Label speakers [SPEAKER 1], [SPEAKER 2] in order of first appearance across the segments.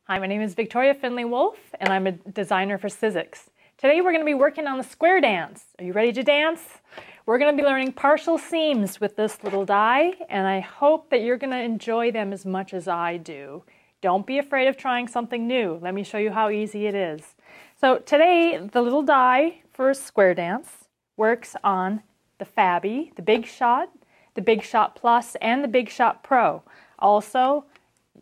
[SPEAKER 1] Hi, my name is Victoria Findlay Wolfe, and I'm a designer for Sizzix. Today we're going to be working on the square dance. Are you ready to dance? We're going to be learning partial seams with this little die, and I hope that you're going to enjoy them as much as I do. Don't be afraid of trying something new. Let me show you how easy it is. So today, the little die for a square dance works on the Fabby, the Big Shot, the Big Shot Plus, and the Big Shot Pro. Also,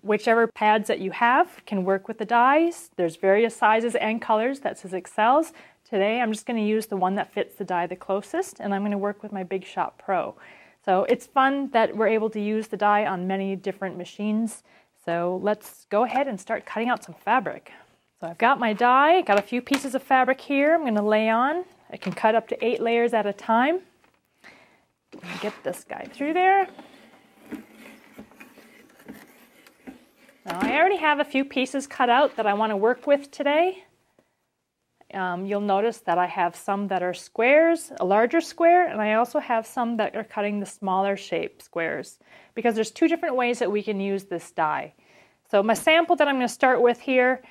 [SPEAKER 1] whichever pads that you have can work with the dies. There's various sizes and colors that Sizzix sells. Today I'm just going to use the one that fits the die the closest, and I'm going to work with my Big Shot Pro. So it's fun that we're able to use the die on many different machines. So let's go ahead and start cutting out some fabric. So I've got my die, got a few pieces of fabric here I'm going to lay on. I can cut up to 8 layers at a time. Get this guy through there. Now I already have a few pieces cut out that I want to work with today. You'll notice that I have some that are squares, a larger square, and I also have some that are cutting the smaller shape squares, because there's 2 different ways that we can use this die. So my sample that I'm going to start with here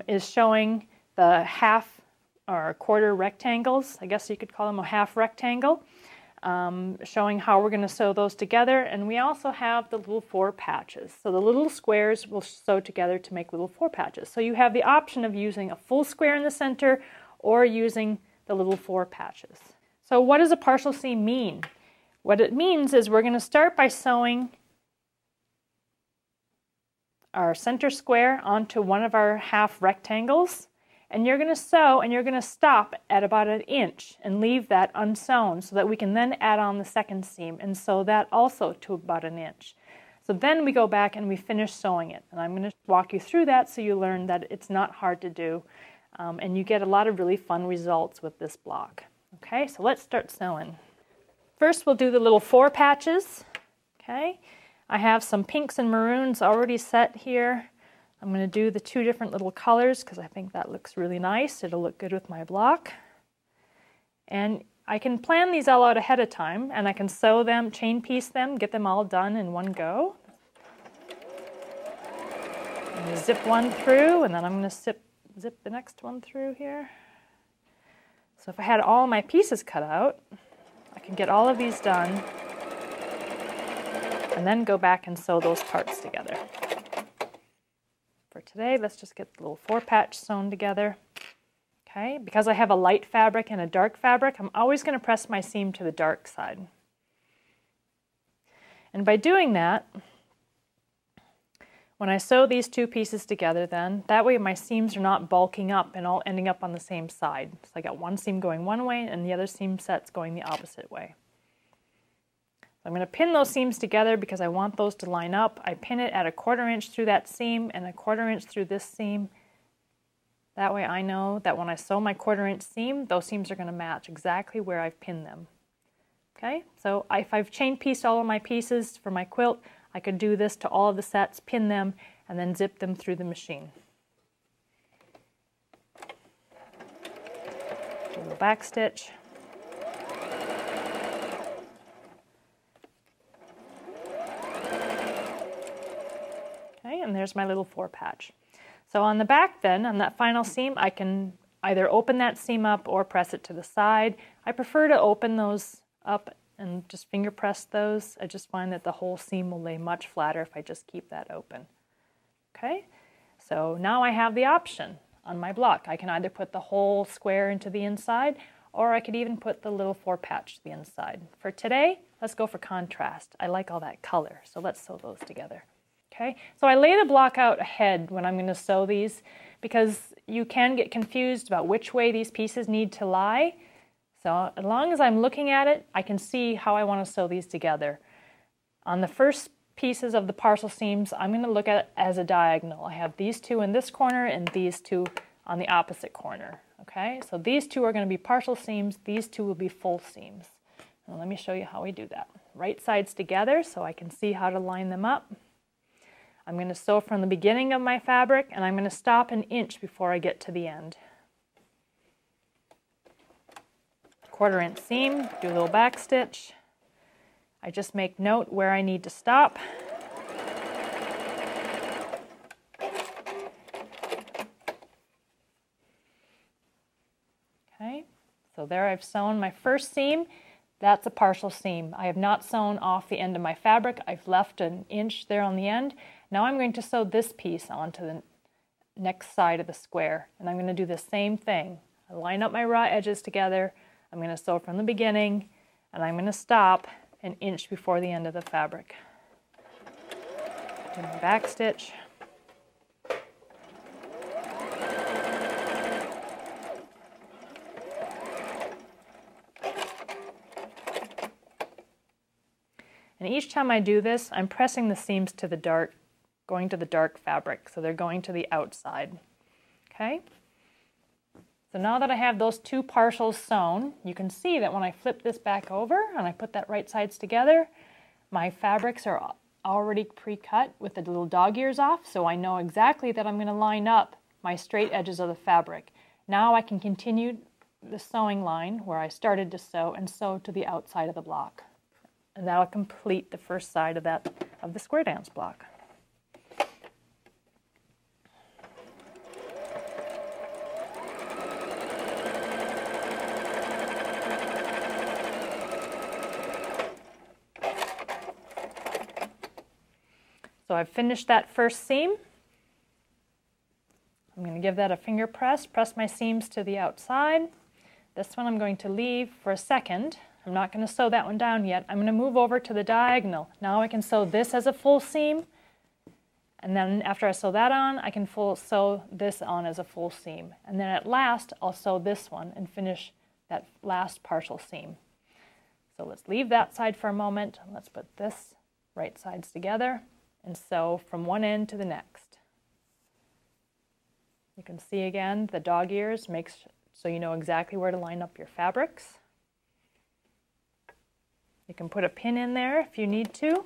[SPEAKER 1] is showing the half or quarter rectangles. I guess you could call them a half rectangle. Showing how we're going to sew those together, and we also have the little 4 patches. So the little squares will sew together to make little 4 patches. So you have the option of using a full square in the center or using the little 4 patches. So what does a partial seam mean? What it means is we're going to start by sewing our center square onto one of our half rectangles. And you're going to sew and you're going to stop at about 1 inch and leave that unsewn so that we can then add on the second seam and sew that also to about 1 inch. So then we go back and we finish sewing it. And I'm going to walk you through that so you learn that it's not hard to do, and you get a lot of really fun results with this block. Okay, so let's start sewing. First we'll do the little 4 patches. Okay, I have some pinks and maroons already set here. I'm going to do the 2 different little colors because I think that looks really nice. It'll look good with my block. And I can plan these all out ahead of time, and I can sew them, chain piece them, get them all done in one go. And zip one through, and then I'm going to zip the next one through here. So if I had all my pieces cut out, I can get all of these done and then go back and sew those parts together. For today, let's just get the little 4 patch sewn together. Okay, because I have a light fabric and a dark fabric, I'm always going to press my seam to the dark side. And by doing that, when I sew these 2 pieces together then, that way my seams are not bulking up and all ending up on the same side. So I got one seam going one way and the other seam set's going the opposite way. I'm going to pin those seams together because I want those to line up. I pin it at 1/4 inch through that seam and 1/4 inch through this seam. That way I know that when I sew my 1/4 inch seam, those seams are going to match exactly where I've pinned them. Okay, so if I've chain pieced all of my pieces for my quilt, I could do this to all of the sets, pin them, and then zip them through the machine. Do a back stitch. And there's my little 4 patch. So on the back then, on that final seam, I can either open that seam up or press it to the side. I prefer to open those up and just finger press those. I just find that the whole seam will lay much flatter if I just keep that open. Okay, so now I have the option on my block. I can either put the whole square into the inside, or I could even put the little 4 patch to the inside. For today, let's go for contrast. I like all that color, so let's sew those together. Okay, so I lay the block out ahead when I'm going to sew these because you can get confused about which way these pieces need to lie. So as long as I'm looking at it, I can see how I want to sew these together. On the first pieces of the partial seams, I'm going to look at it as a diagonal. I have these 2 in this corner and these 2 on the opposite corner. Okay, so these 2 are going to be partial seams, these 2 will be full seams. Now let me show you how we do that. Right sides together so I can see how to line them up. I'm going to sew from the beginning of my fabric, and I'm going to stop 1 inch before I get to the end. 1/4 inch seam, do a little back stitch. I just make note where I need to stop. So there I've sewn my first seam. That's a partial seam. I have not sewn off the end of my fabric. I've left an inch there on the end. Now I'm going to sew this piece onto the next side of the square, and I'm going to do the same thing. I line up my raw edges together. I'm going to sew from the beginning, and I'm going to stop an inch before the end of the fabric. Do my back stitch. And each time I do this, I'm pressing the seams to the dark, going to the dark fabric, so they're going to the outside. Okay? So now that I have those two partials sewn, you can see that when I flip this back over and I put that right sides together, my fabrics are already pre-cut with the little dog ears off, so I know exactly that I'm going to line up my straight edges of the fabric. Now I can continue the sewing line where I started to sew and sew to the outside of the block. And that'll complete the first side of the square dance block. So I've finished that first seam. I'm going to give that a finger press my seams to the outside. This one I'm going to leave for a second. I'm not going to sew that one down yet. I'm going to move over to the diagonal. Now I can sew this as a full seam, and then after I sew that on, I can sew this on as a full seam. And then at last, I'll sew this one and finish that last partial seam. So let's leave that side for a moment. Let's put this right sides together and sew from one end to the next. You can see again the dog ears makes so you know exactly where to line up your fabrics. You can put a pin in there if you need to.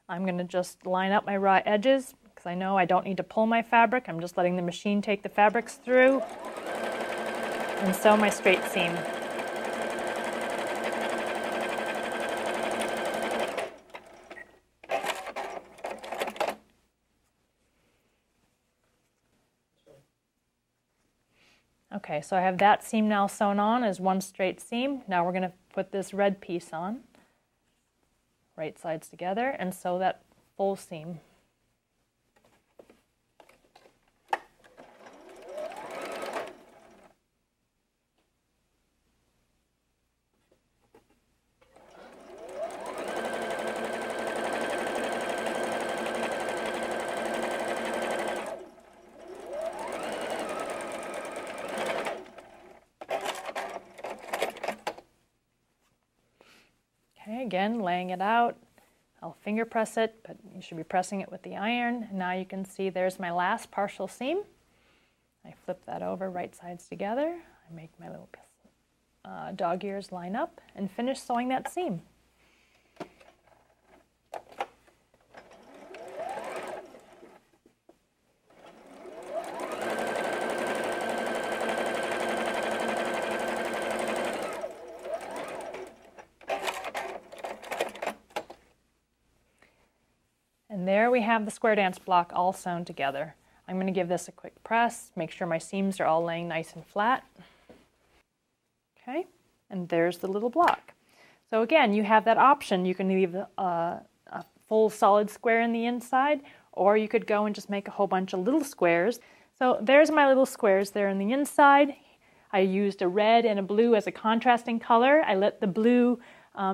[SPEAKER 1] I'm going to just line up my raw edges because I know I don't need to pull my fabric. I'm just letting the machine take the fabrics through and sew my straight seam. Okay, so I have that seam now sewn on as one straight seam. Now we're going to put this red piece on, right sides together, and sew that full seam. Again, laying it out, I'll finger press it, but you should be pressing it with the iron. Now you can see there's my last partial seam. I flip that over, right sides together. I make my little dog ears line up and finish sewing that seam. And there we have the square dance block all sewn together. I'm going to give this a quick press, make sure my seams are all laying nice and flat. Okay, and there's the little block. So again, you have that option. You can leave a full solid square in the inside, or you could go and just make a whole bunch of little squares. So there's my little squares there in the inside. I used a red and a blue as a contrasting color. I let the blue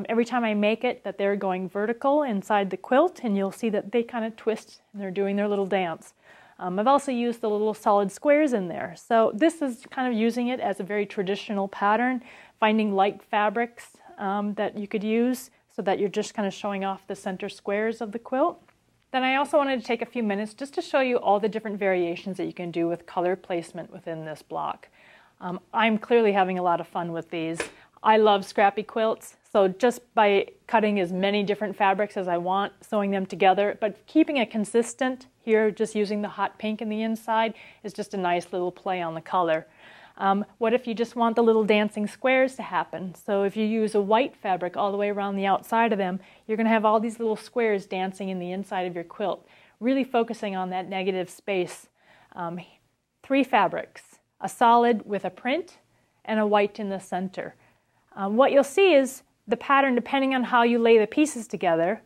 [SPEAKER 1] every time I make it, that they're going vertical inside the quilt, and you'll see that they kind of twist and they're doing their little dance. I've also used the little solid squares in there. So this is kind of using it as a very traditional pattern, finding light fabrics that you could use so that you're just kind of showing off the center squares of the quilt. Then I also wanted to take a few minutes just to show you all the different variations that you can do with color placement within this block. I'm clearly having a lot of fun with these. I love scrappy quilts, so just by cutting as many different fabrics as I want, sewing them together, but keeping it consistent here, just using the hot pink in the inside is just a nice little play on the color. What if you just want the little dancing squares to happen? So if you use a white fabric all the way around the outside of them, you're going to have all these little squares dancing in the inside of your quilt, really focusing on that negative space. 3 fabrics, a solid with a print and a white in the center. What you'll see is the pattern, depending on how you lay the pieces together.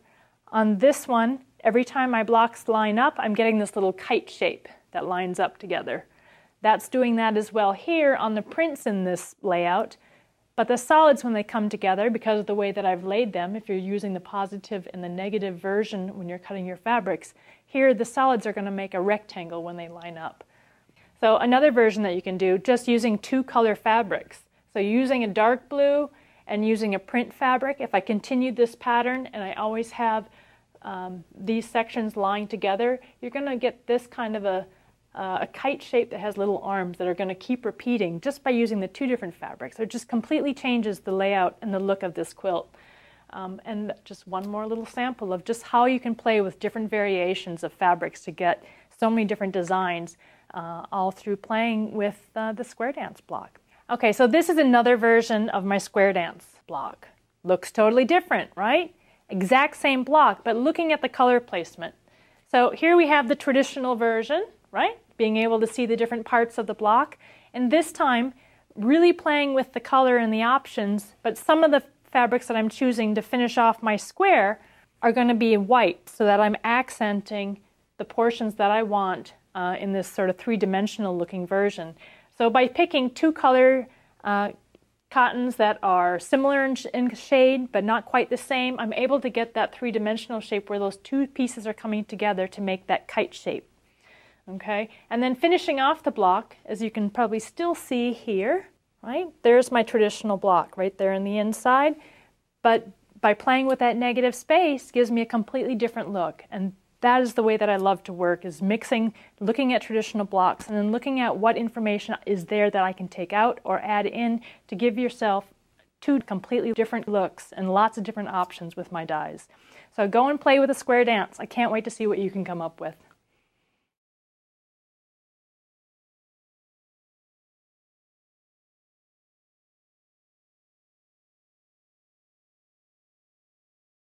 [SPEAKER 1] On this one, every time my blocks line up, I'm getting this little kite shape that lines up together. That's doing that as well here on the prints in this layout. But the solids, when they come together, because of the way that I've laid them, if you're using the positive and the negative version when you're cutting your fabrics, here the solids are going to make a rectangle when they line up. So another version that you can do, just using 2 color fabrics. So using a dark blue and using a print fabric, if I continue this pattern and I always have these sections lying together, you're going to get this kind of a kite shape that has little arms that are going to keep repeating just by using the 2 different fabrics. So it just completely changes the layout and the look of this quilt. And just one more little sample of just how you can play with different variations of fabrics to get so many different designs, all through playing with the square dance block. Okay, so this is another version of my square dance block. Looks totally different, right? Exact same block, but looking at the color placement. So here we have the traditional version, right? Being able to see the different parts of the block. And this time, really playing with the color and the options, but some of the fabrics that I'm choosing to finish off my square are going to be white, so that I'm accenting the portions that I want in this sort of 3-dimensional looking version. So by picking 2 color cottons that are similar in shade but not quite the same, I'm able to get that 3-dimensional shape where those 2 pieces are coming together to make that kite shape. Okay, and then finishing off the block, as you can probably still see here, right? There's my traditional block right there in the inside, but by playing with that negative space gives me a completely different look. And that is the way that I love to work, is mixing, looking at traditional blocks and then looking at what information is there that I can take out or add in to give yourself 2 completely different looks and lots of different options with my dies. So go and play with a square dance. I can't wait to see what you can come up with.